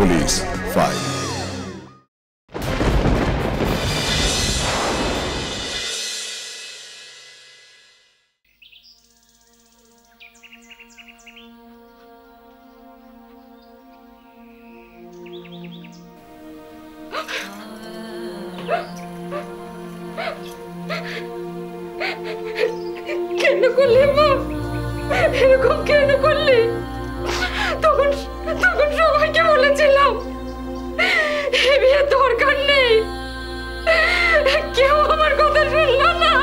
Police file. কেন করলি মা? এরকম কেন করলি? তখন সবাইকে বলেছিলাম এ বিয়ের দরকার নেই, কেউ আমার কথা শুনলো না।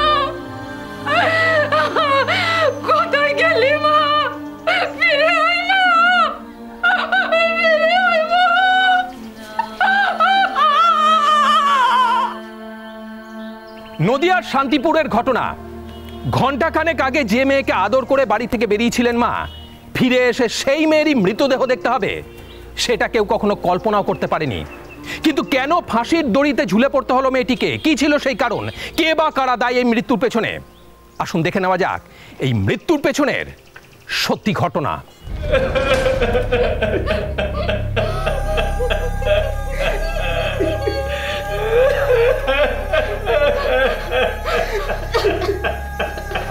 কোথায় গেলি মা? ফিরে আয় না, ফিরে আয় মা। নদিয়ার শান্তিপুরের ঘটনা। ঘণ্টাখানেক আগে যে মেয়েকে আদর করে বাড়ি থেকে বেরিয়েছিলেন মা, ফিরে এসে সেই মেয়েরই মৃতদেহ দেখতে হবে, সেটা কেউ কখনো কল্পনাও করতে পারেনি। কিন্তু কেন ফাঁসির দড়িতে ঝুলে পড়তে হলো মেয়েটিকে? কি ছিল সেই কারণ? কে বা কারা দায়ী এই মৃত্যুর পেছনে? আসুন দেখে নেওয়া যাক এই মৃত্যুর পেছনের সত্যি ঘটনা।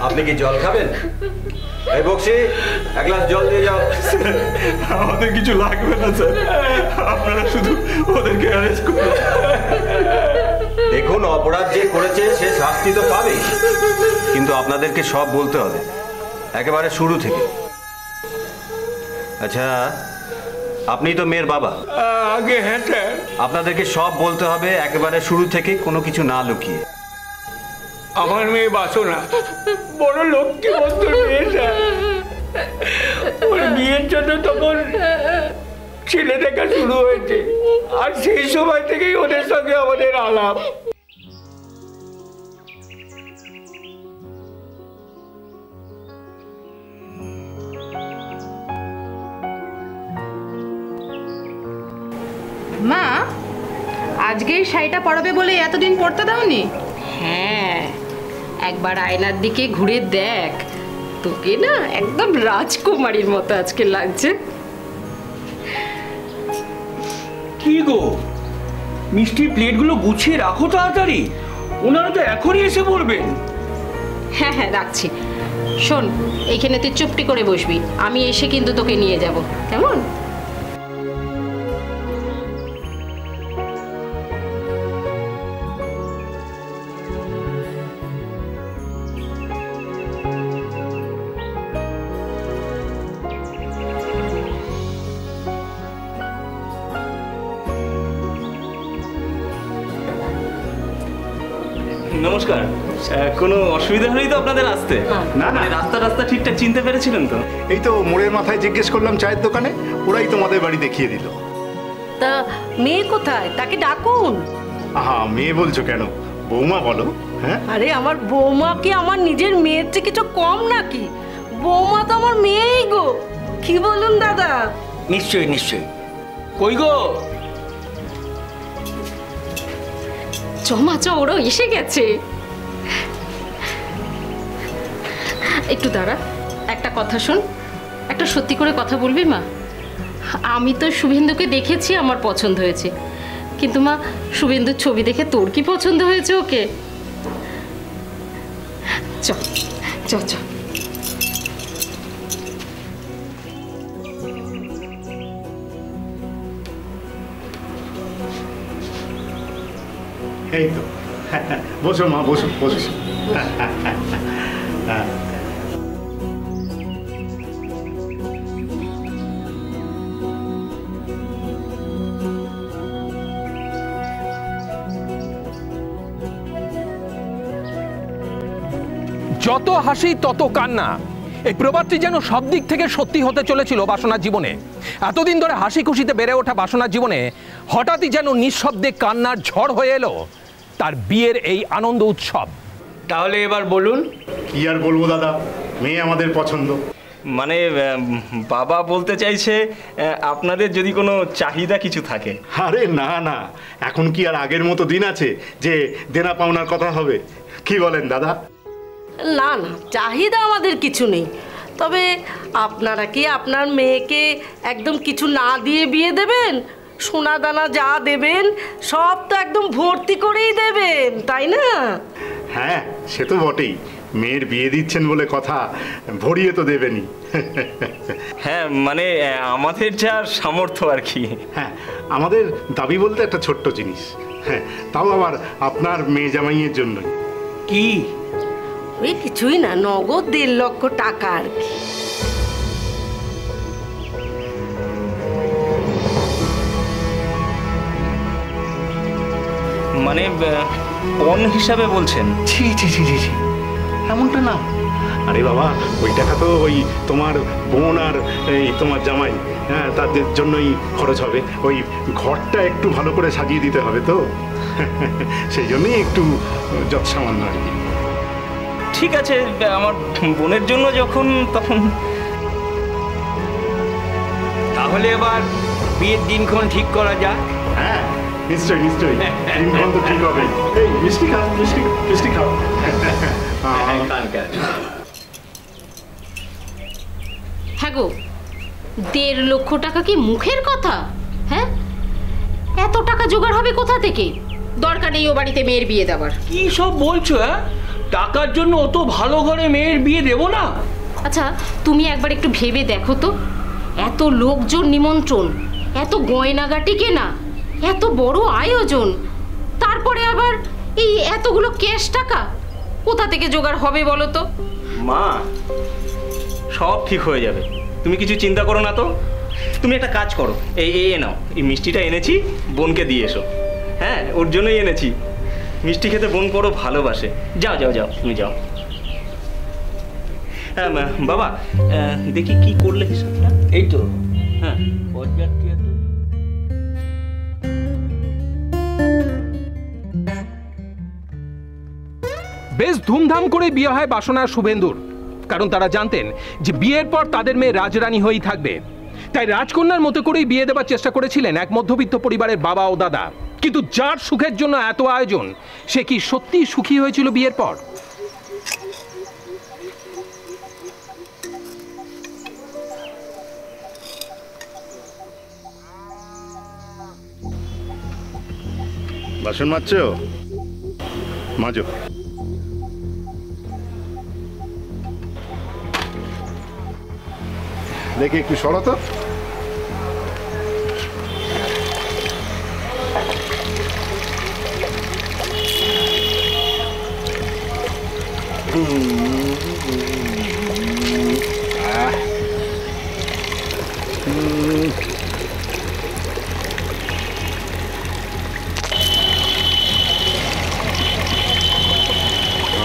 আপনি কি জল খাবেন? এই বক্সি, এক গ্লাস জল দিয়ে যাও। আমাদের কিছু লাগবে না স্যার, আপনারা শুধু ওদেরকে অ্যারেস্ট করুন। দেখুন, অপরাধ যে করেছে সে শাস্তি তো পাবে, কিন্তু আপনাদেরকে সব বলতে হবে একেবারে শুরু থেকে। আচ্ছা, আপনি তো মেয়ের বাবা। আগে হ্যাঁ স্যার। আপনাদেরকে সব বলতে হবে একেবারে শুরু থেকে, কোনো কিছু না লুকিয়ে। আমার মেয়ে বাসনা বড় লক্ষ্মীবন্ত মেয়ে স্যার। ওর বিয়ের জন্য তখন ছেলে দেখা শুরু হয়েছে, আর সেই সময় থেকেই ওদের সঙ্গে আমাদের আলাপ। মা, আজকে এই শাড়িটা পরাবে বলে এতদিন পরতে দাওনি? হ্যাঁ, একবার আয়নার দিকে ঘুরে দেখ, তোকে না একদম রাজকুমারীর মতো আজকে লাগছে। কি গো, মিষ্টির প্লেটগুলো গুছিয়ে রাখো তাড়াতাড়ি, ওনারা তো এখনই এসে পড়বেন। হ্যাঁ হ্যাঁ, রাখছি। শোন, এইখানে তুই চুপটি করে বসবি, আমি এসে কিন্তু তোকে নিয়ে যাব, কেমন? নমস্কার। কোনো অসুবিধা হলেই তো আপনাদের আসতে? না না, রাস্তা ঠিকঠাক চিনতে পেরেছিলেন তো? এই তো মোড়ের মাথায় জিজ্ঞেস করলাম চায়ের দোকানে, ওরাই তোমাদের বাড়ি দেখিয়ে দিল। তা মেয়ে কোথায়? তাকে ডাকুন। আহা, মেয়ে বলছো কেন, বৌমা বলো। হ্যাঁ, আরে আমার বৌমা কি আমার নিজের মেয়ের চেয়ে কিছু কম নাকি? বৌমা তো আমার মেয়েই গো, কি বলুন দাদা? নিশ্চয়ই নিশ্চয়ই। কই গো? জমা ওরও এসে গেছে। একটু দাঁড়া, একটা কথা শোন, একটা সত্যি করে কথা বলবি মা? আমি তো শুভেন্দুকে দেখেছি, আমার পছন্দ হয়েছে, কিন্তু মা শুভেন্দুর ছবি দেখে তোর কি পছন্দ হয়েছে ওকে? চ চ চ। এই তো, বসো মা, বসো বসো। যত হাসি তত কান্না। এই প্রবাদটি যেন সব দিক থেকে সত্যি হতে চলেছিল বাসনার জীবনে। এতদিন ধরে হাসি খুশিতে বেড়ে ওঠা বাসনার জীবনে হঠাৎই যেন নিঃশব্দে কান্নার ঝড় হয়ে এলো তার বিয়ের এই আনন্দ উৎসব। তাহলে এবার বলুন। কি আর বলবো দাদা, মেয়ে আমাদের পছন্দ। মানে বাবা বলতে চাইছে আপনাদের যদি কোনো চাহিদা কিছু থাকে। আরে না না, এখন কি আর আগের মতো দিন আছে যে দেনা পাওনার কথা হবে? কি বলেন দাদা? না না, চাহিদা আমাদের কিছু নেই, তবে আপনারা কি আপনার মেয়েকে একদম কিছু না দিয়ে বিয়ে দেবেন, সোনা দানা যা দেবেন সব তো একদম ভর্তি করেই দেবেন, তাই না? হ্যাঁ, সে তো বটেই। মেয়ের বিয়ে দিচ্ছেন বলে কথা, ভরিয়ে তো দেবেনি। হ্যাঁ মানে আমাদের যা সামর্থ্য আর কি। হ্যাঁ, আমাদের দাবি বলতে একটা ছোট্ট জিনিস। হ্যাঁ, তাও আবার আপনার মেয়ে জামাইয়ের জন্যই। কি? ওই কিছুই না, নগদ 1.5 লক্ষ টাকা আর কি। মানে পণ হিসাবে বলছেন? ছি ছি ছি ছি ছি, এমনটা না। আরে বাবা, ওই টাকা তো ওই তোমার বোন আর এই তোমার জামাই, হ্যাঁ, তাদের জন্যই খরচ হবে। ওই ঘরটা একটু ভালো করে সাজিয়ে দিতে হবে তো, সেই জন্যই একটু যত সামান্য আর কি। ঠিক আছে, আমার বোনের জন্য যখন তখন। তাহলে এবার বিয়ের দিনক্ষণ ঠিক করা যাক। হ্যাঁ, নিশ্চয়ই নিশ্চয়ই, দিনক্ষণ তো ঠিক হবে। এই মিষ্টি খাও, মিষ্টি মিষ্টি খাও। হ্যাঁ গো, 1.5 লক্ষ টাকা কি মুখের কথা? হ্যাঁ, এত টাকা জোগাড় হবে কোথা থেকে? দরকার নেই ও বাড়িতে মেয়ের বিয়ে দেওয়ার। কি সব বলছো? হ্যাঁ, টাকার জন্য অত ভালো ঘরে মেয়ের বিয়ে দেবো না? আচ্ছা, তুমি একবার একটু ভেবে দেখো তো, এত লোকজন নিমন্ত্রণ, এত গয়নাগাটি কেনা, এত বড় আয়োজন, তারপরে আবার এই এতগুলো ক্যাশ টাকা কোথা থেকে জোগাড় হবে বলো তো? মা, সব ঠিক হয়ে যাবে, তুমি কিছু চিন্তা করো না তো। তুমি একটা কাজ করো, এই নাও, এই মিষ্টিটা এনেছি, বোনকে দিয়ে এসো। হ্যাঁ, ওর জন্যই এনেছি। মিষ্টি খেতে বোন বড় ভালোবাসে। যাও যাও যাও, তুমি যাও। হ্যাঁ বাবা, দেখি কি করলে হিসাবটা। এই তো, হ্যাঁ, বেশ ধুমধাম করে বিয়ে হয় বাসনা আর শুভেন্দুর, কারণ তারা জানতেন যে বিয়ের পর তাদের মেয়ে রাজরানী হয়েই থাকবে। তাই রাজকন্যার মতো করেই বিয়ে দেওয়ার চেষ্টা করেছিলেন এক মধ্যবিত্ত পরিবারের বাবা ও দাদা। কিন্তু যার সুখের জন্য এত আয়োজন, সে কি সত্যিই সুখী হয়েছিল বিয়ের পর? বাসন মাজছো? মাজো। দেখি একটু সরো তো।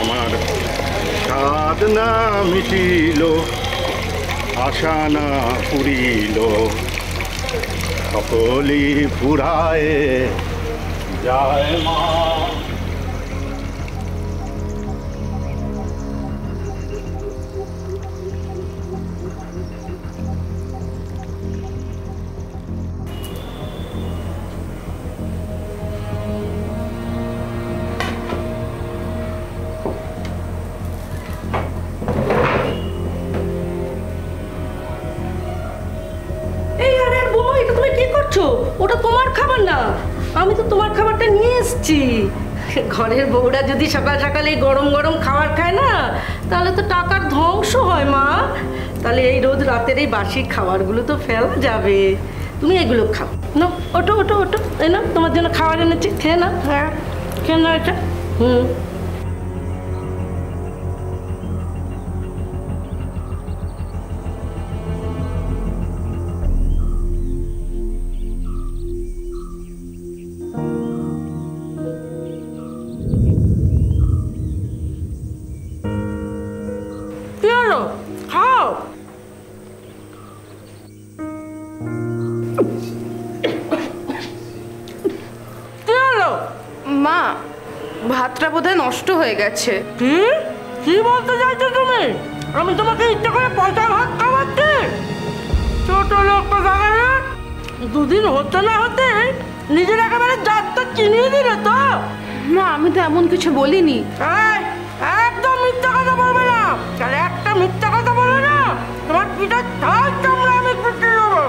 আমার স্বাদ না মিটিল, আশা না পুরিল, সকলি ফুরায় যায় মা। ওটা তোমার খাবার না, আমি তো তোমার খাবারটা নিয়ে এসেছি। ঘরের বউরা যদি সকাল সকালে গরম গরম খাবার খায় না, তাহলে তো টাকার ধ্বংস হয় মা। তাহলে এই রোজ রাতের এই বাসি খাবারগুলো তো ফেলা যাবে। তুমি এগুলো খাও না। ওটো ওটো ওটো, এই না তোমার জন্য খাবার এনেছি, খেয়ে না। হ্যাঁ, খেয়ে না এটা। খাও। মা, ভাতটা বোধহয় নষ্ট হয়ে গেছে। কি বলতে চাইছো তুমি? আমি তোমাকে ইচ্ছা করে পচা ভাত খাওয়াচ্ছি? ছোট লোক তো জানে, দুদিন হতে না হতে নিজের একেবারে জাতটা চিনিয়ে দিলে তো। মা, আমি তো এমন কিছু বলিনি। একদম মিথ্যা কথা বলবে না। তাহলে একটা মিথ্যা কথা বলে না, তোমার পিঠে ছাল চামড়া আমি কুটিয়ে দেবো।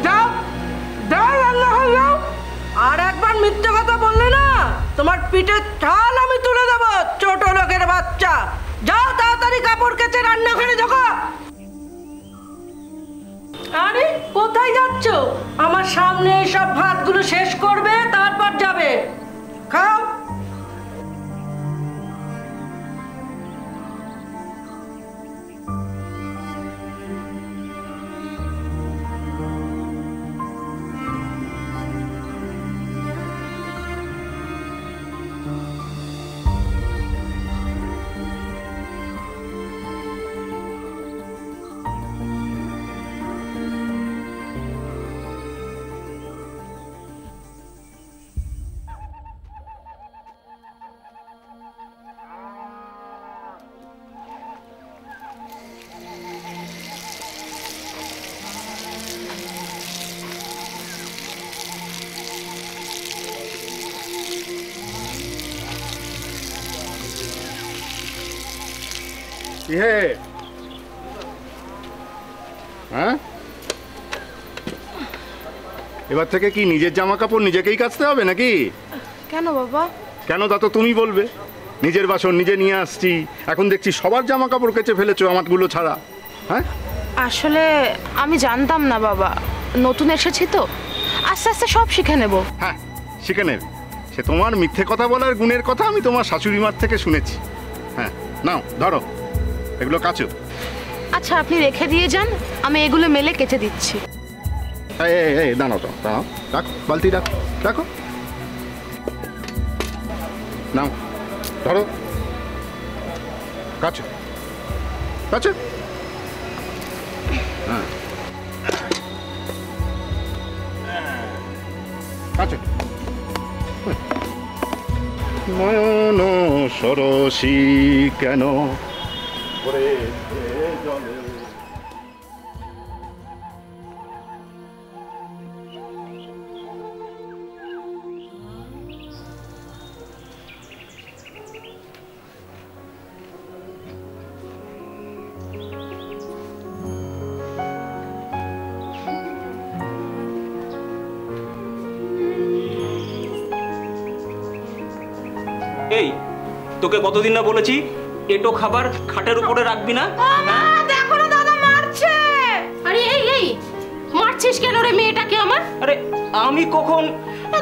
যাও যাও। তোমার পিঠের ছাল আমি তুলে দেবো, ছোট লোকের বাচ্চা। যাও তাড়াতাড়ি কাপড় কেচে রান্নাঘরে ঢোকো। আরে কোথায় যাচ্ছ? আমার সামনে সব ভাতগুলো শেষ করবে, তারপর যাবে। খাও। হে হ্যাঁ, এবার থেকে কি নিজের জামা কাপড় নিজেকেই কাচতে হবে নাকি? কেন বাবা? কেন তা তো তুমি বলবে। নিজের বাসন নিজে নিয়ে আসছি, এখন দেখছি সবার জামা কাপড় কেচে ফেলেছো আমারগুলো ছাড়া। হ্যাঁ, আসলে আমি জানতাম না বাবা, নতুন এসেছি তো, আস্তে আস্তে সব শিখে নেব। হ্যাঁ শিখে নেবে। সে তোমার মিথ্যে কথা বলার গুণের কথা আমি তোমার শাশুড়ি মার থেকে শুনেছি। হ্যাঁ নাও ধরো, এগুলো কাচো। আচ্ছা আপনি রেখে দিয়ে যান, আমি এগুলো মেলে কেচে দিচ্ছি। এই দাঁড়াও তো, দাঁড়াও, রাখো বালতি, রাখো রাখো, নাও ধরো, কাচো কাচো। হ্যাঁ কাচো। নয়ন সরসী কেন করে জলে। এই তোকে কতদিন না বলেছি এটো খাবার খাটের উপরে রাখবি না? দেখো না দাদা মারছে। আরে এই এই মারছিস কেন রে মেয়েটাকে আমার? আরে আমি কখন?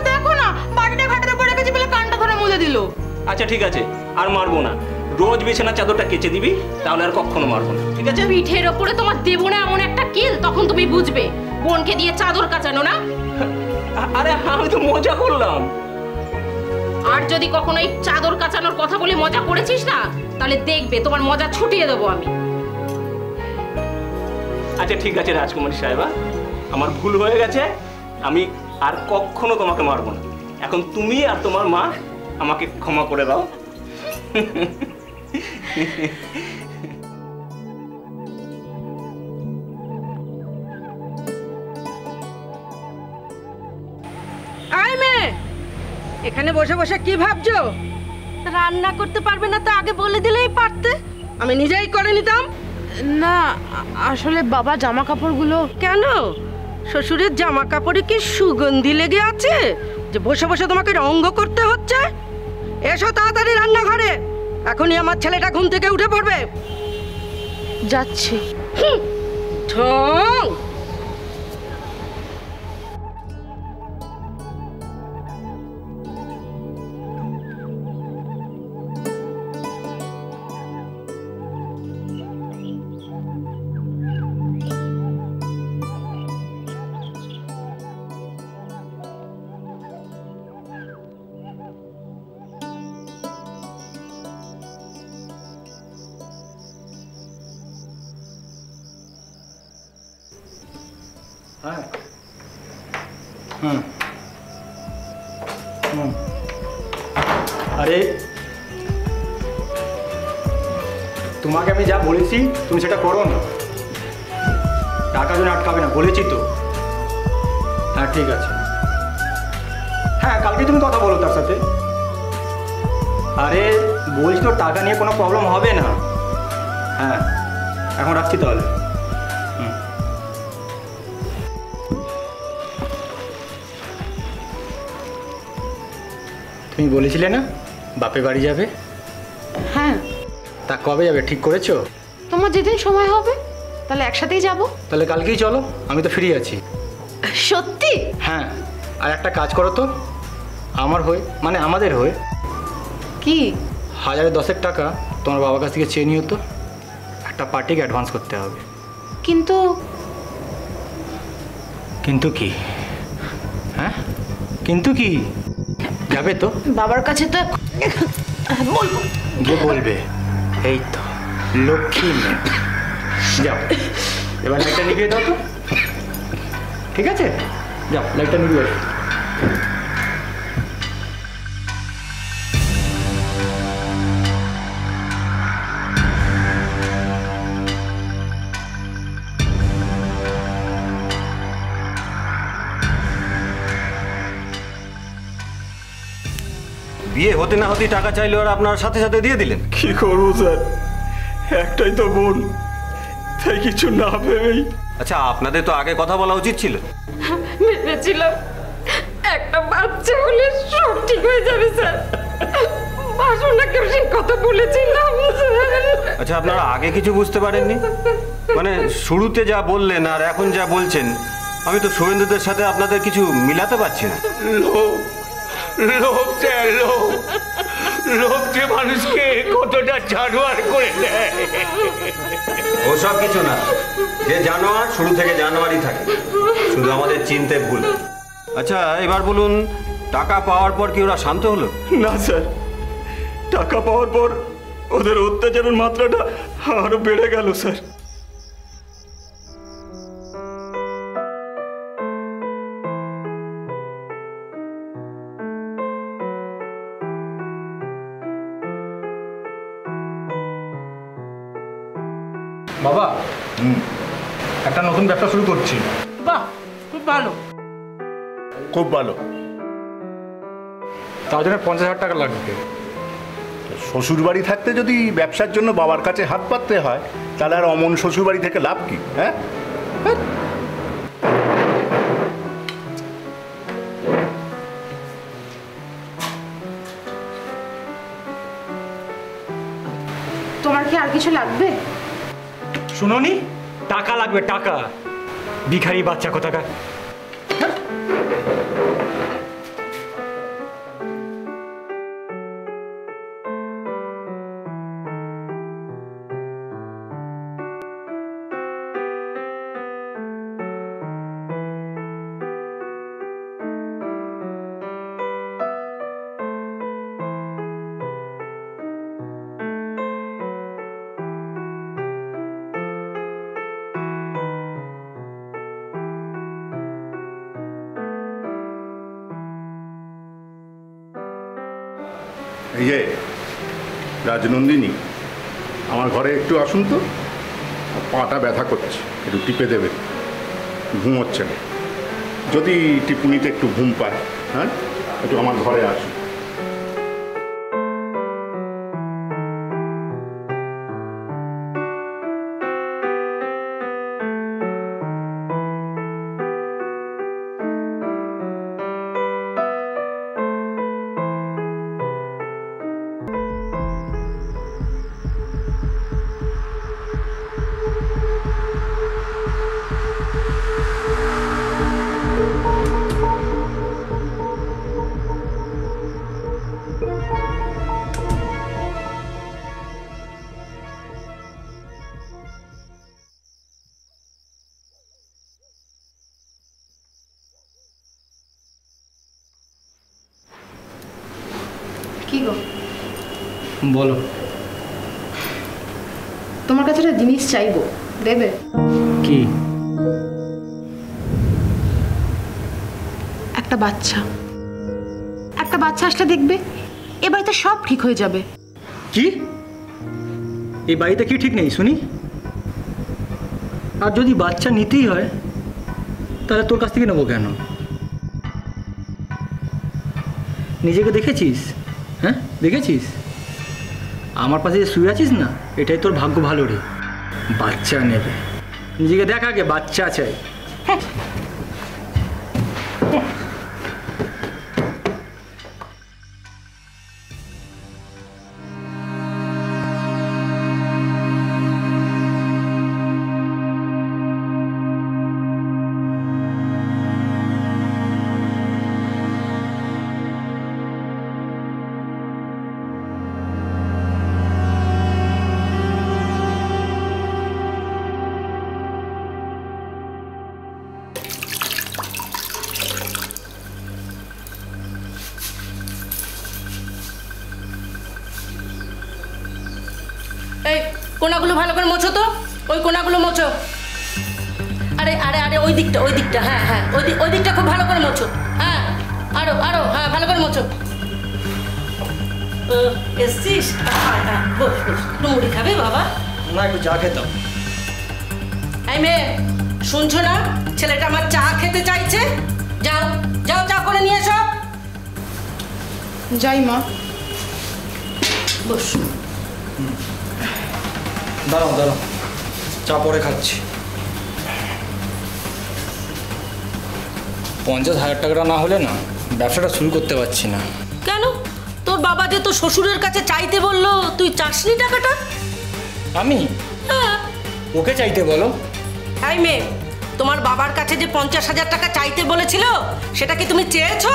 দেখো না বাড়িটা ঘাটের উপরে রেখেছি বলে কানটা ধরে মুজে দিল। আচ্ছা ঠিক আছে, আর মারবো না। রোজ বিছানা চাদরটা কেচে দিবি, তাহলে আর কখনো মারবো না, ঠিক আছে? পিঠের ওপরে তোমার দেবো না এমন একটা কিল, তখন তুমি বুঝবে বোনকে দিয়ে চাদর কাচানো না। আরে আমি তো মজা করলাম। আর যদি কখনো এই চাদর কাচানোর কথা বলে মজা করেছিস না, তাহলে দেখবে তোমার মজা ছুটিয়ে দেবো আমি। আচ্ছা ঠিক আছে রাজকুমারী সাহেবা, আমার ভুল হয়ে গেছে, আমি আর কখনো তোমাকে মারবো না। এখন তুমি আর তোমার মা আমাকে ক্ষমা করে দাও। আয় মেয়ে, এখানে বসে বসে কি ভাবছো? রান্না করতে পারবে না তা আগে বলে দিলেই পারতে, আমি নিজেই করে নিতাম। না আসলে বাবা জামা কাপড়গুলো। কেন, শ্বশুরের জামা কাপড়ে কি সুগন্ধি লেগে আছে যে বসে বসে তোমাকে রঙ্গ করতে হচ্ছে? এসো তাড়াতাড়ি রান্নাঘরে, এখনই আমার ছেলেটা ঘুম থেকে উঠে পড়বে। যাচ্ছি। ঠং। হ্যাঁ হুম হুম। আরে তোমাকে আমি যা বলেছি তুমি সেটা করো না, টাকা যেন আটকাবে না, বলেছি তো। হ্যাঁ ঠিক আছে, হ্যাঁ কালকে তুমি কথা বলো তার সাথে। আরে বলছি তো টাকা নিয়ে কোনো প্রবলেম হবে না। হ্যাঁ এখন রাখছি তাহলে। তুমি বলেছিলে না বাপের বাড়ি যাবে? হ্যাঁ, তা কবে যাবে ঠিক করেছো? তোমার যেদিন সময় হবে তাহলে একসাথেই যাব। তাহলে কালকেই চলো, আমি তো ফ্রি আছি। সত্যি? হ্যাঁ, আর একটা কাজ করো তো আমার হয়ে, মানে আমাদের হয়ে। কি? 1010 টাকা তোমার বাবার কাছ থেকে চেয়ে নিও তো, একটা পার্টিকে অ্যাডভান্স করতে হবে। কিন্তু কিন্তু কি? হ্যাঁ কিন্তু কি? যাবে তো? বাবার কাছে তো বলবো। গিয়ে বলবে এই তো লক্ষ্মী মেয়ে। যাও, এবার লাইটটা নিভিয়ে দাও তো। ঠিক আছে, যাও লাইটটা নিভিয়ে দাও। বিয়ে হতে না হতেই টাকা চাইলো আর আপনার সাথে সাথে দিয়ে দিলেন? কি করবো স্যার, একটাই তো বোন, তাই কিছু না ভেবেই। আচ্ছা, আপনাদের তো আগে কথা বলা উচিত ছিল। ভেবেছিলাম একটা বাচ্চা হলে সব ঠিক হয়ে যাবে স্যার। বাসনাকেও সেই কথা বলেছিলাম। আচ্ছা, আপনারা আগে কিছু বুঝতে পারেননি? মানে শুরুতে যা বললেন আর এখন যা বলছেন, আমি তো শুভেন্দুদের সাথে আপনাদের কিছু মিলাতে পারছি না। লোভ, লোভ স্যার, লোভ। লোভ যে মানুষকে কতটা জানোয়ার করে দেয়। ওসব কিছু না, যে জানোয়ার শুরু থেকে জানোয়ারই থাকে, শুধু আমাদের চিনতে ভুল। আচ্ছা, এবার বলুন, টাকা পাওয়ার পর কি ওরা শান্ত হলো? না স্যার, টাকা পাওয়ার পর ওদের অত্যাচারের মাত্রাটা আরো বেড়ে গেল স্যার। বাবা, একটা নতুন ব্যবসা শুরু করছি। বাহ, খুব ভালো। খুব ভালো। তার জন্য 50,000 টাকা লাগবে। শ্বশুর বাড়ি থাকতে যদি ব্যবসার জন্য বাবার কাছে হাত পাততে হয়, তাহলে আর অমন শ্বশুর বাড়ি থেকে লাভ কি? হ্যাঁ, তোমার কি আর কিছু লাগবে? শুনোনি, টাকা লাগবে, টাকা। ভিখারি বাচ্চা কোথাকার। এই যে রাজনন্দিনী, আমার ঘরে একটু আসুন তো। পাটা ব্যথা করছে, একটু টিপে দেবে। ঘুম হচ্ছে না, যদি টিপুনিতে একটু ঘুম পায়। হ্যাঁ, একটু আমার ঘরে আসুন। কি গো, বলো। তোমার কাছে একটা জিনিস চাইবো, দেবে? কি? একটা বাচ্চা। একটা বাচ্চা আসলে দেখবে এ বাড়িতে সব ঠিক হয়ে যাবে। কি? এই বাড়িতে কি ঠিক নেই শুনি? আর যদি বাচ্চা নিতেই হয় তাহলে তোর কাছ থেকে নেবো কেন? নিজেকে দেখেছিস? হ্যাঁ, দেখেছিস? আমার পাশে যে শুয়ে আছিস না, এটাই তোর ভাগ্য ভালো রে। বাচ্চা নেবে, নিজেকে দেখ আগে, বাচ্চা চাই। কোনাগুলো ভালো করে মোছো তো, ওই কোনাগুলো মোছো। আরে আরে আরে ওই দিকটা, হ্যাঁ হ্যাঁ ওই দিকটা খুব ভালো করে মোছো। হ্যাঁ আরো আরো, হ্যাঁ ভালো করে মোছো। এসছিস? বস বস, একটু মুড়ি খাবে বাবা? না, একটু চা খেতাম। এই মেয়ে, শুনছো না? ছেলেটা আমার চা খেতে চাইছে। যাও যাও, চা করে নিয়ে এসো। যাই মা। বস। দাঁড়াও দাঁড়াও, চা পরে খাচ্ছি। 50,000 টাকাটা না হলে না ব্যবসাটা শুরু করতে পারছি না। কেন? তোর বাবা যে তোর শ্বশুরের কাছে চাইতে বললো, তুই চাসনি টাকাটা? আমি? হ্যাঁ। ওকে চাইতে বলো। এই মেয়ে, তোমার বাবার কাছে যে 50,000 টাকা চাইতে বলেছিল, সেটা কি তুমি চেয়েছো?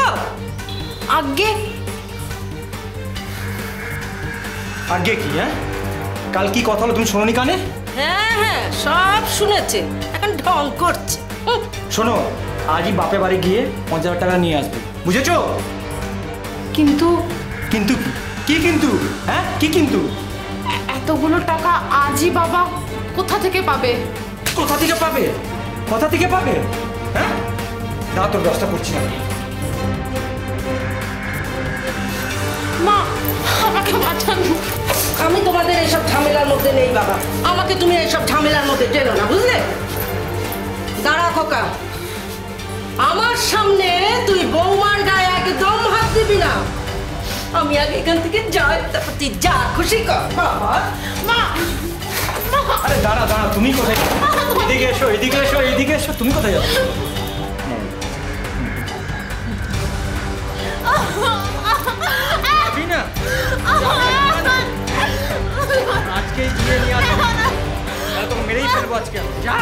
আগে আগে কি? হ্যাঁ, কাল কি কথা হলো তুমি শোনোনি কানে? হ্যাঁ হ্যাঁ, সব শুনেছে, এখন ঢং করছে। শোনো, আজই বাপে বাড়ি গিয়ে 50,000 টাকা নিয়ে আসবে, বুঝেছো? কিন্তু কিন্তু কি কিন্তু? হ্যাঁ, কি কিন্তু? এতগুলো টাকা আজই বাবা কোথা থেকে পাবে? কোথা থেকে পাবে? কোথা থেকে পাবে? হ্যাঁ, না তোর ব্যবস্থা করছি না। মা, আমাকে বাঁচান। আমি তোমাদের এইসব ঝামেলার মধ্যে নেই বাবা, আমাকে তুমি এইসব ঝামেলার মধ্যে টেনো না, বুঝলে? দাঁড়া খোকা, আমার সামনে তুই বৌমার গায়ে একদম হাত দিবি না। আমি আগে এখান থেকে যাই, তারপর তুই যা খুশি কর বাবা। মা, আরে দাঁড়া দাঁড়া, তুমি কোথায়? এদিকে এসো, এদিকে এসো, এদিকে এসো। তুমি কোথায় যাচ্ছ? যাবি না? আজকেই গিয়ে নিয়ে আসবো, তাহলে তোকে মেরেই ফেলবো আজকে। যা।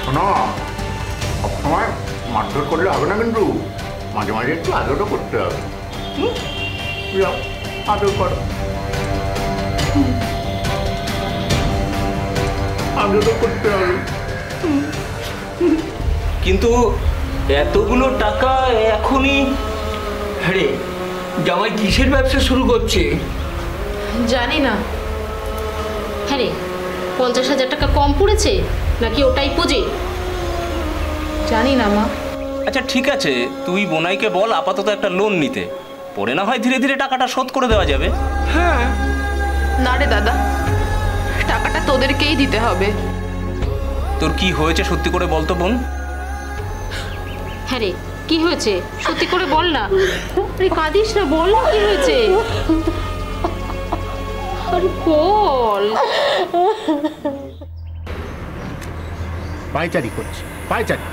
শোনো, সবসময় মারধর করলে হবে না, কিন্তু মাঝে মাঝে একটু আদরও করতে হবে। যাও, আদর করো, আদরও করতে হবে। কিন্তু এতগুলো টাকা এখনই? আরে জামাই কিসের ব্যবসা শুরু করছে? জানি না। হ্যাঁ রে, 50,000 টাকা কম পড়েছে নাকি ওটাই পুঁজি? জানি না মা। আচ্ছা ঠিক আছে, তুই বোনাইকে বল আপাতত একটা লোন নিতে, পরে না হয় ধীরে ধীরে টাকাটা শোধ করে দেওয়া যাবে। হ্যাঁ। না রে দাদা, টাকাটা তোদেরকেই দিতে হবে। তোর কি হয়েছে সত্যি করে বল তো বোন। হ্যাঁ রে, কি হয়েছে সত্যি করে বল না। আরে কাঁদিস না, বল না কি হয়েছে। আরে বল। পায়চারি করছে, পায়চারি।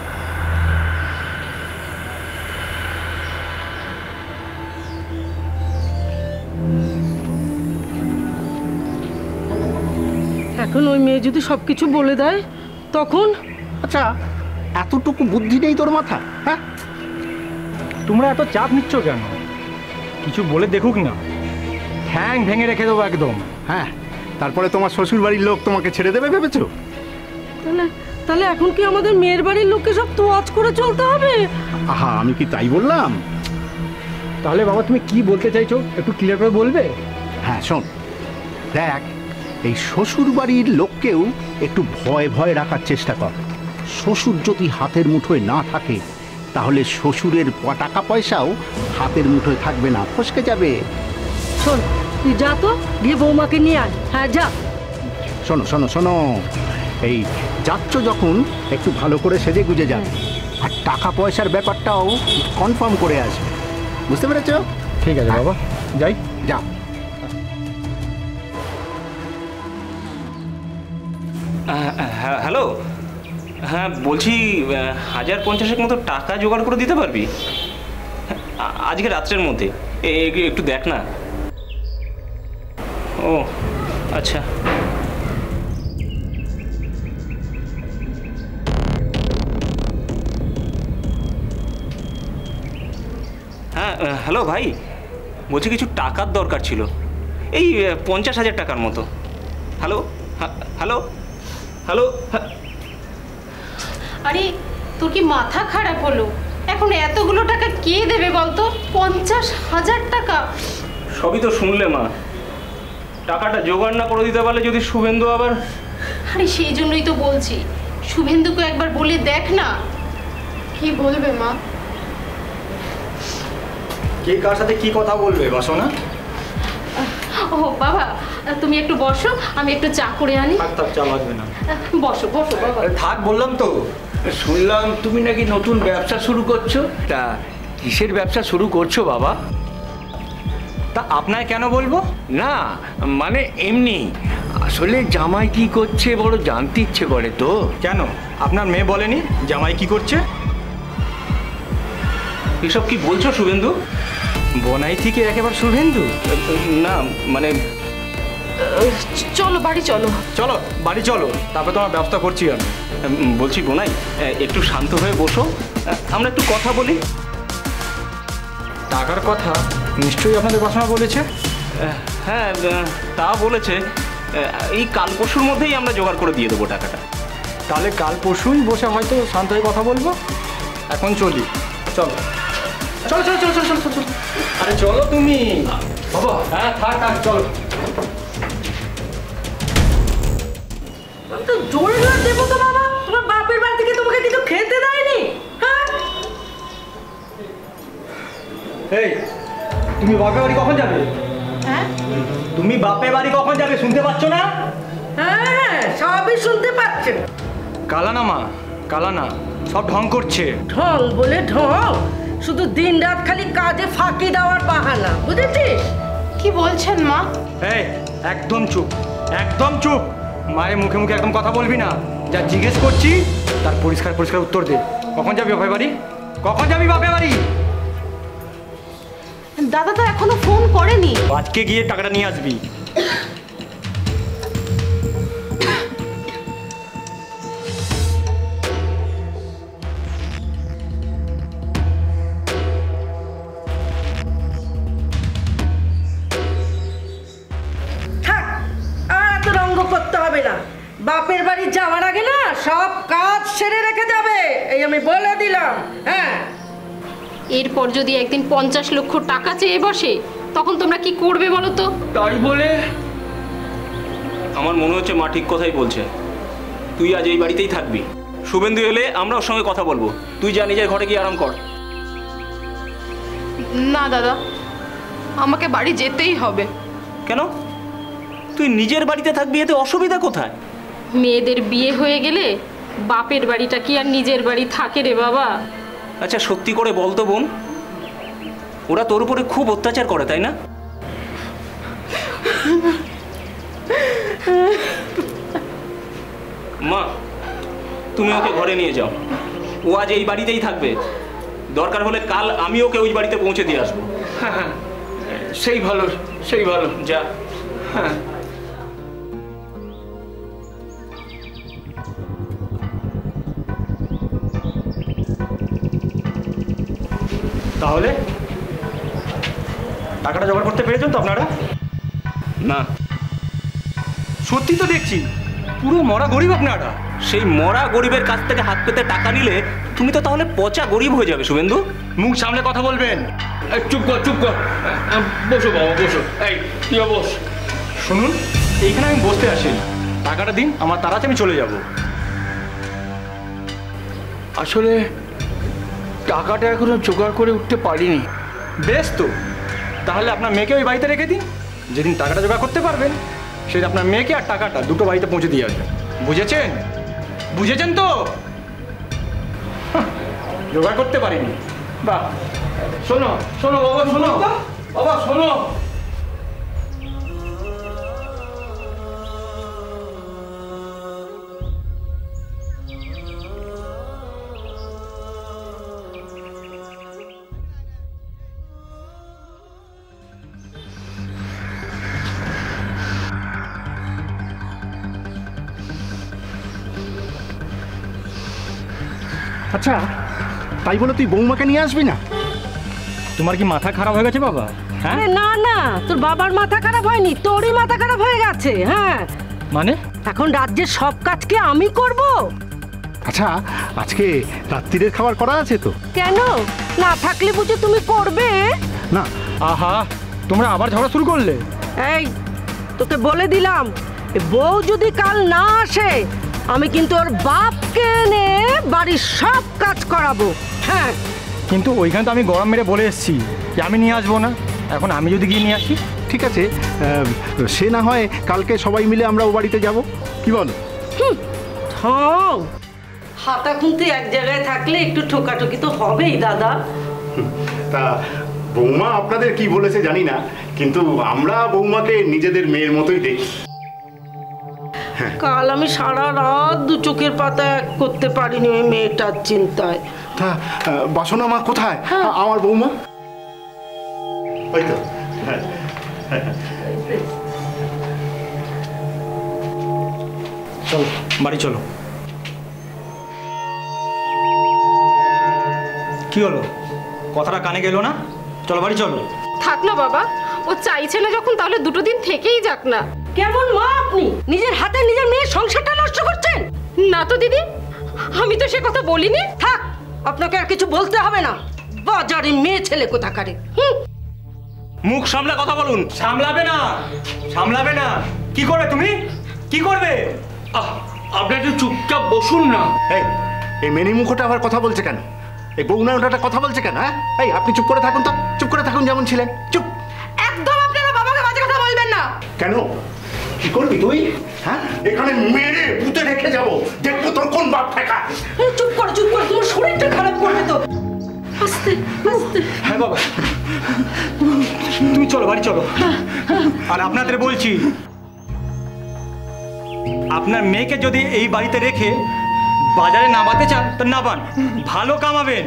এখন ওই মেয়ে যদি সবকিছু বলে দেয় তখন? আচ্ছা, এতটুকু বুদ্ধি নেই তোর মাথা? হ্যাঁ, তোমরা এত চাপ নিচ্ছ কেন? কিছু বলে দেখুক না, ঠ্যাং ভেঙে রেখে দেবো একদম। হ্যাঁ, তারপরে তোমার শ্বশুর বাড়ির লোক তোমাকে ছেড়ে দেবে ভেবেছো? তাহলে তাহলে এখন কি আমাদের মেয়ের বাড়ির লোককে সব তোয়াজ করে চলতে হবে? আহা, আমি কি তাই বললাম? তাহলে বাবা তুমি কি বলতে চাইছো একটু ক্লিয়ার করে বলবে? হ্যাঁ শোন, দেখ, এই শ্বশুর বাড়ির লোককেও একটু ভয় ভয় রাখার চেষ্টা কর। শ্বশুর যদি হাতের মুঠোয় না থাকে, তাহলে শ্বশুরের টাকা পয়সাও হাতের মুঠোয় থাকবে না, ফসকে যাবে। শোন, তুই যা তো, গিয়ে বৌমাকে নিয়ে আয়। হ্যাঁ যা। শোনো শোনো শোনো, এই যাচ্ছ যখন একটু ভালো করে সেজে গুজে যাবে, আর টাকা পয়সার ব্যাপারটাও কনফার্ম করে আসবে, বুঝতে পেরেছ? ঠিক আছে বাবা, যাই। যাও। হ্যালো, হ্যাঁ বলছি 1,050 মতো টাকা জোগাড় করে দিতে পারবি আজকে রাত্রের মধ্যে? একটু দেখ না। ও আচ্ছা, হ্যাঁ হ্যালো ভাই, বলছি কিছু টাকার দরকার ছিল, এই 50,000 টাকার মতো। Hello hello hello. আরে তোর কি মাথা খারাপ হলো? এখন এতগুলো টাকা কে দেবে বলতো? 50,000 টাকা? সবই তো শুনলে মা, টাকাটা জোগাড় না করে দিতে পারলে যদি শুভেন্দু আবার... আরে সেই জন্যই তো বলছি, শুভেন্দুকে একবার বলে দেখ না। কি বলবে মা? কে কার সাথে কি কথা বলবে বাসনা? ও বাবা, তুমি একটু বসো, আমি একটু চা করে আনি। থাক চা লাগবে না। বসো বসো বাবা। থাক বললাম তো। শুনলাম তুমি নাকি নতুন ব্যবসা শুরু করছো, তা কিসের ব্যবসা শুরু করছো বাবা? তা আপনার কেন বলবো? না মানে এমনি, আসলে জামাই কি করছে বড় জানতে ইচ্ছে করে তো। কেন, আপনার মেয়ে বলেনি জামাই কি করছে? এসব কি বলছো শুভেন্দু? বনাই থেকে একেবারে শুভেন্দু? না মানে চলো বাড়ি চলো। চলো বাড়ি চলো, তারপরে তোমার ব্যবস্থা করছি আমি। বলছি বোনাই, একটু শান্ত হয়ে বসো, আমরা একটু কথা বলি। টাকার কথা নিশ্চয়ই আপনাদের বাসনা বলেছে? হ্যাঁ তা বলেছে, এই কাল পরশুর মধ্যেই আমরা জোগাড় করে দিয়ে দেবো টাকাটা। তাহলে কাল পরশুই বসে হয়তো শান্ত হয়ে কথা বলবো। এখন চলি, চলো চলো চলো চলো চলো চলো চলো। আরে চলো তুমি বাবা। হ্যাঁ থাক চলো। তো জোর জোর দেবো তো বাবা, তোমার বাপের বাড়ি থেকে তোমাকে কিছু খেতে দেয়নি? হ্যাঁ এই তুমি বাপের বাড়ি কখন যাবে? হ্যাঁ তুমি বাপের বাড়ি কখন যাবে শুনতে পাচ্ছ না? হ্যাঁ সবই শুনতে পাচ্ছেন। কালানা মা, কালানা সব ঢং করছে। ঢং বলে ঢং, শুধু দিন রাত খালি কাজে ফাঁকি দেওয়ার বাহানা, বুঝেছিস? কি বলছেন মা? এই একদম চুপ, একদম চুপ। মায়ের মুখে মুখে একদম কথা বলবি না। যা জিজ্ঞেস করছি তার পরিষ্কার পরিষ্কার উত্তর দে। কখন যাবি বাপের বাড়ি? কখন যাবি বাপের বাড়ি? দাদা তো এখনো ফোন করেনি। আজকে গিয়ে টাকাটা নিয়ে আসবি। থাক, আর এত রঙ্গ করতে হবে না। বাপের বাড়ি যাওয়ার আগে না সব কাজ সেরে রেখে যাবে, এই আমি বলে দিলাম। হ্যাঁ এরপর যদি একদিন 50 লক্ষ টাকা চেয়ে বসে, তখন তোমরা কি করবে বলো তো? তাই বলে আমার মনে হচ্ছে মা ঠিক কথাই বলছে। তুই আজ এই বাড়িতেই থাকবি, শুভেন্দু এলে আমরা ওর সঙ্গে কথা বলবো। তুই যা নিজের ঘরে গিয়ে আরাম কর। না দাদা, আমাকে বাড়ি যেতেই হবে। কেন? তুই নিজের বাড়িতে থাকবি, এতে অসুবিধা কোথায়? মেয়েদের বিয়ে হয়ে গেলে বাপের বাড়িটা কি আর নিজের বাড়ি থাকে রে বাবা? আচ্ছা সত্যি করে বল তো বোন, ওরা তোর উপরে খুব অত্যাচার করে তাই না? মা তুমি ওকে ঘরে নিয়ে যাও, ও আজ এই বাড়িতেই থাকবে। দরকার হলে কাল আমি ওকে ওই বাড়িতে পৌঁছে দিয়ে আসবো। হ্যাঁ সেই ভালো, সেই ভালো। যা। হ্যাঁ তাহলে টাকাটা জোগাড় করতে পেরেছেন তো আপনারা? না। সত্যি তো দেখছি, পুরো মরা গরিব আপনারা। সেই মরা গরিবের কাছ থেকে হাত পেতে টাকা নিলে তুমি তো তাহলে পচা গরিব হয়ে যাবে শুভেন্দু। মুখ সামলে কথা বলবেন। চুপ কর চুপ কর, বসো বাবা বসো। এই তুই বস। শুনুন, এইখানে আমি বসতে আসিনি। টাকাটা দিন, আমার তাড়াতে আমি চলে যাব। আসলে টাকাটা এখনো জোগাড় করে উঠতে পারিনি। বেশ তো, তাহলে আপনার মেয়েকে ওই বাড়িতে রেখে দিন। যেদিন টাকাটা জোগাড় করতে পারবেন সেদিন আপনার মেয়েকে আর টাকাটা দুটো বাড়িতে পৌঁছে দিয়ে আসবেন। বুঝেছেন? বুঝেছেন তো? জোগাড় করতে পারিনি। বাহ, শোনো শোনো বাবা, শোনো বাবা, শোনো। আচ্ছা তাই বলে তুই বৌমাকে নিয়ে আসবি না? তোমার কি মাথা খারাপ হয়ে গেছে বাবা? হ্যাঁ আরে না না, তোর বাবার মাথা খারাপ হয়নি, তোরই মাথা খারাপ হয়ে গেছে। হ্যাঁ মানে এখন রাজ্যের সব কাজ কি আমি করব? আচ্ছা, আজকে রাত্রিরের খাবার করা আছে তো? কেন না থাকলে বুঝে তুমি করবে? না। আহা, তোমরা আবার ঝগড়া শুরু করলে? এই তোকে বলে দিলাম, এ বউ যদি কাল না আসে আমি কিন্তু ওর বাপকে এনে বাড়ির সব কাজ করাবো। হ্যাঁ কিন্তু ওইখানে তো আমি গরম মেরে বলে এসেছি যে আমি নিয়ে আসবো না। এখন আমি যদি গিয়ে নিয়ে আসি? ঠিক আছে, সে না হয় কালকে সবাই মিলে আমরা ও বাড়িতে যাব, কি বল? ঠং হাতা খুঁতে এক জায়গায় থাকলে একটু ঠোকাঠুকি তো হবেই দাদা। তা বৌমা আপনাদের কি বলেছে জানি না, কিন্তু আমরা বৌমাকে নিজেদের মেয়ের মতোই দেখি। কাল আমি সারা রাত দু চোখের পাতা এক করতে পারিনি ওই মেয়েটার চিন্তায়। তা বাসনা মা কোথায়? আমার বৌমা ওই তো। চলো বাড়ি চলো। কি হলো, কথাটা কানে গেল না? চলো বাড়ি চলো। থাক না বাবা, ও চাইছে না যখন, তাহলে দুটো দিন থেকেই যাক না। কেমন মা আপনি? নিজের হাতে নিজের মেয়ের সংসারটা নষ্ট করছেন। না তো দিদি, আমি তো সে কথা বলিনি। থাক, আপনাকে আর কিছু বলতে হবে না। বাজারে মেয়ে ছেলে কোথাকারে। মুখ সামলা কথা বলুন। সামলাবে না, সামলাবে না। কি করবে তুমি? কি করবে? আপনি একটু চুপচাপ বসুন না। এই মেনি মুখটা আবার কথা বলছে কেন? এই বৌনা ওটা কথা বলছে কেন? হ্যাঁ, এই আপনি চুপ করে থাকুন তো, চুপ করে থাকুন যেমন ছিলেন। চুপ। একদম আপনারা বাবাকে বাজে কথা বলবেন না। কেন? কি করবি তুই? হ্যাঁ, এখানে মেরে পুঁতে রেখে যাবো, দেখবো তোর কোন বাপ ঠেকা। চুপ করো, চুপ করো, তোমার শরীরটা খারাপ করবে তো। আস্তে আস্তে। হ্যাঁ বাবা, তুমি চলো বাড়ি চলো। আর আপনাদের বলছি, আপনার মেয়েকে যদি এই বাড়িতে রেখে বাজারে নামাতে চান তো নামান, ভালো কামাবেন।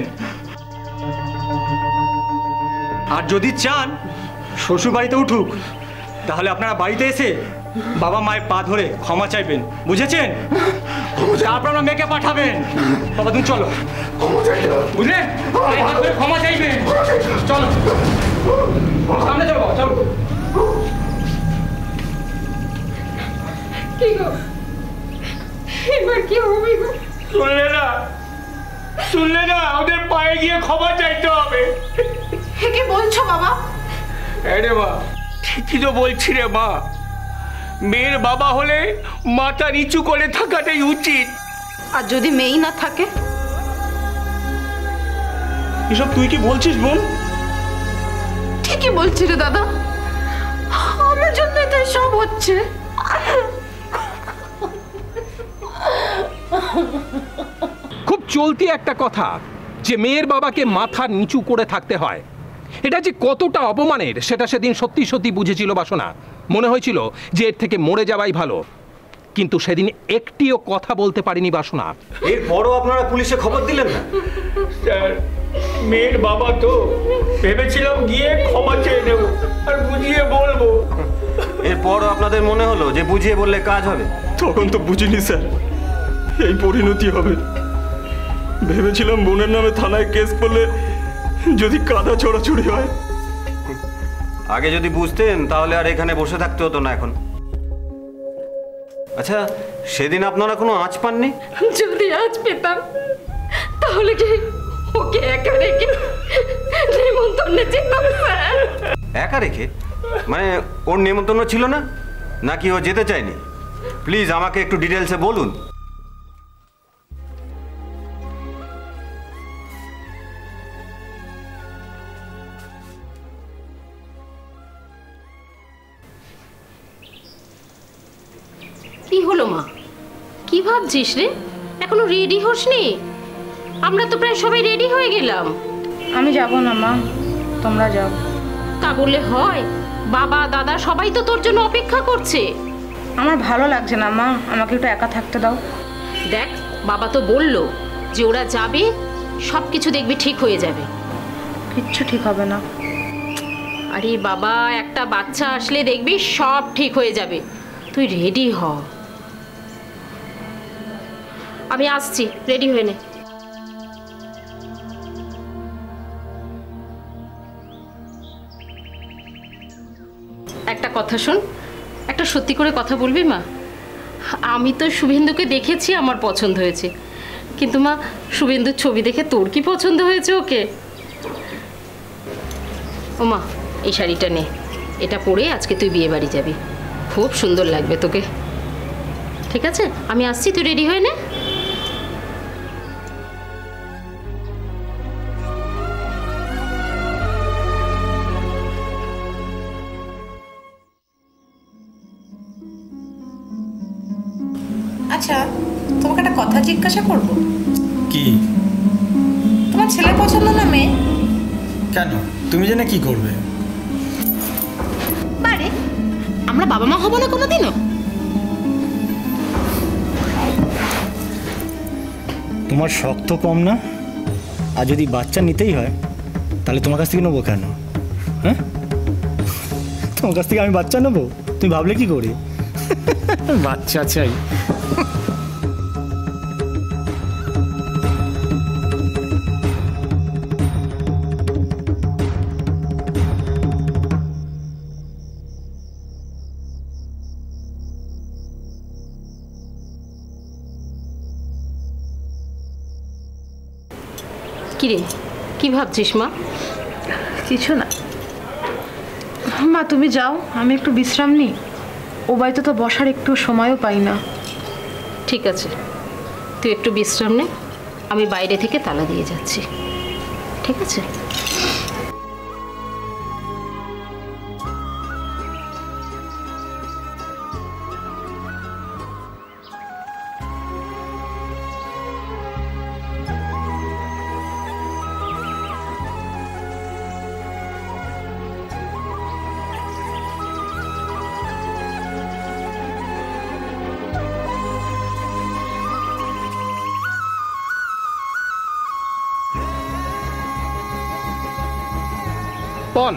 আর যদি চান শ্বশুর বাড়িতে উঠুক, তাহলে আপনারা বাড়িতে এসে বাবা মায়ের পা ধরে ক্ষমা চাইবেন, বুঝেছেন? তারপর আপনার মেয়েকে পাঠাবেন। বাবা তুমি চলো, বুঝলেন? ক্ষমা চাইবেন। চলো সামনে চলো, চলো। কি গো, এবার কি হবে গো? শুনলে না, ওদের পায়ে গিয়ে ক্ষমা চাইতে হবে। কি বলছো বাবা? রে মা, ঠিকই তো বলছি রে মা। মেয়ের বাবা হলে মাথা নিচু করে থাকাটাই উচিত। আর যদি মেয়েই না থাকে? এসব তুই কি বলছিস বোন? ঠিকই বলছি রে দাদা, আমার জন্যই তো সব হচ্ছে। খুব চলতি একটা কথা যে মেয়ের বাবাকে মাথা নিচু করে থাকতে হয়, এটা যে কতটা অপমানের সেটা সেদিন সত্যি সত্যি বুঝেছিল বাসনা। মনে হয়েছিল যে এর থেকে মরে যাওয়াই ভালো, কিন্তু সেদিন একটিও কথা বলতে পারিনি বাসনা। এরপরও আপনারা পুলিশে খবর দিলেন না? স্যার, মেয়ের বাবা তো, ভেবেছিলাম গিয়ে ক্ষমা চেয়ে নেব আর বুঝিয়ে বলবো। এরপরও আপনাদের মনে হলো যে বুঝিয়ে বললে কাজ হবে? তখন তো বুঝিনি স্যার এই পরিণতি হবে। ভেবেছিলাম বোনের নামে থানায় কেস করলে যদি কাদা ছড়াছড়ি হয়। আগে যদি বুঝতেন তাহলে আর এখানে বসে থাকতে হতো না এখন। আচ্ছা, সেদিন আপনারা কোনো আঁচ পাননি? যদি আজ পেতাম তাহলে কি ওকে একা রেখে নেমন্তন্নে যেতাম স্যার? একা রেখে? মানে ওর নেমন্তন্ন ছিল না, নাকি ও যেতে চায়নি? প্লিজ আমাকে একটু ডিটেলসে বলুন। কি হলো মা, কি ভাবছিস রে? এখনো রেডি হসনি? আমরা তো প্রায় সবাই রেডি হয়ে গেলাম। আমি যাব না মা, তোমরা যাও। তা বললে হয়? বাবা দাদা সবাই তো তোর জন্য অপেক্ষা করছে। আমার ভালো লাগছে না মা, আমাকে একটু একা থাকতে দাও। দেখ, বাবা তো বললো যে ওরা যাবে, সব কিছু দেখবি ঠিক হয়ে যাবে। কিচ্ছু ঠিক হবে না। আরে বাবা, একটা বাচ্চা আসলে দেখবি সব ঠিক হয়ে যাবে। তুই রেডি হ। আমি আসছি, রেডি হয়ে নে। একটা কথা শোন, একটা সত্যি করে কথা বলবি মা? আমি তো শুভেন্দুকে দেখেছি, আমার পছন্দ হয়েছে, কিন্তু মা শুভেন্দুর ছবি দেখে তোর কি পছন্দ হয়েছে ওকে? ও মা, এই শাড়িটা নে, এটা পরে আজকে তুই বিয়ে বাড়ি যাবি, খুব সুন্দর লাগবে তোকে। ঠিক আছে, আমি আসছি, তুই রেডি হয়ে নে। আচ্ছা, তোমাকে একটা কথা জিজ্ঞাসা করব। কি? তোমার ছেলে পছন্দ না মেয়ে? কেন, তুমি জেনে কি করবে? বারে আমরা বাবা মা হব না কোনোদিনও? তোমার শখ তো কম না, আর যদি বাচ্চা নিতেই হয় তাহলে তোমার কাছ থেকে নেবো কেন? হ্যাঁ, তোমার কাছ থেকে আমি বাচ্চা নেবো? তুমি ভাবলে কি করে? বাচ্চা চাই। কিরে, কি ভাবছিস মা? কিছু না মা, তুমি যাও, আমি একটু বিশ্রাম নিই। ও বাড়িতে তো বসার একটু সময়ও পাই না। ঠিক আছে, তুই একটু বিশ্রাম নে, আমি বাইরে থেকে তালা দিয়ে যাচ্ছি। ঠিক আছে? পণ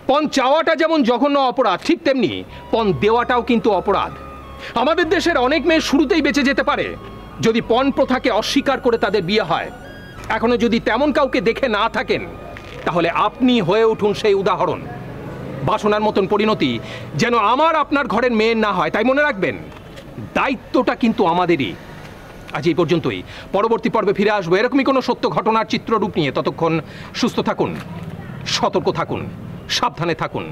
পণ চাওয়াটা যেমন জঘন্য অপরাধ, ঠিক তেমনি পণ দেওয়াটাও কিন্তু অপরাধ। আমাদের দেশের অনেক মেয়ে শুরুতেই বেঁচে যেতে পারে যদি পণ প্রথাকে অস্বীকার করে তাদের বিয়ে হয়। এখনো যদি তেমন কাউকে দেখে না থাকেন, তাহলে আপনি হয়ে উঠুন সেই উদাহরণ। বাসনার মতন পরিণতি যেন আমার আপনার ঘরের মেয়ের না হয়, তাই মনে রাখবেন, দায়িত্বটা কিন্তু আমাদেরই। আজ এই পর্যন্তই, পরবর্তী পর্বে ফিরে আসবো এরকমই কোনো সত্য ঘটনার চিত্ররূপ নিয়ে। ততক্ষণ সুস্থ থাকুন, সতর্ক থাকুন, সাবধানে থাকুন।